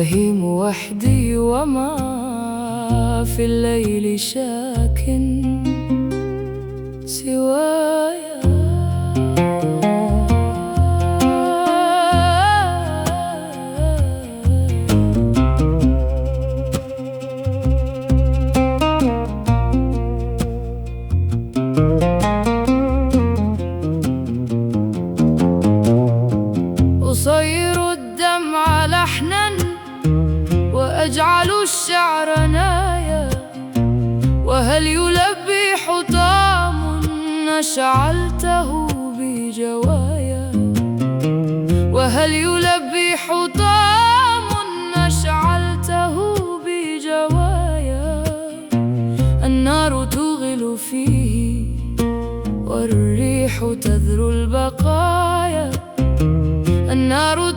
أهيم وحدي وما في الليل شاك سوايا. أصير الدمع لحنا وأجعل الشعر نايا، وهل يلبي حطام أشعلته بجوايا، وهل يلبي حطام أشعلته بجوايا. النار توغل فيه والريح تذر البقايا، النار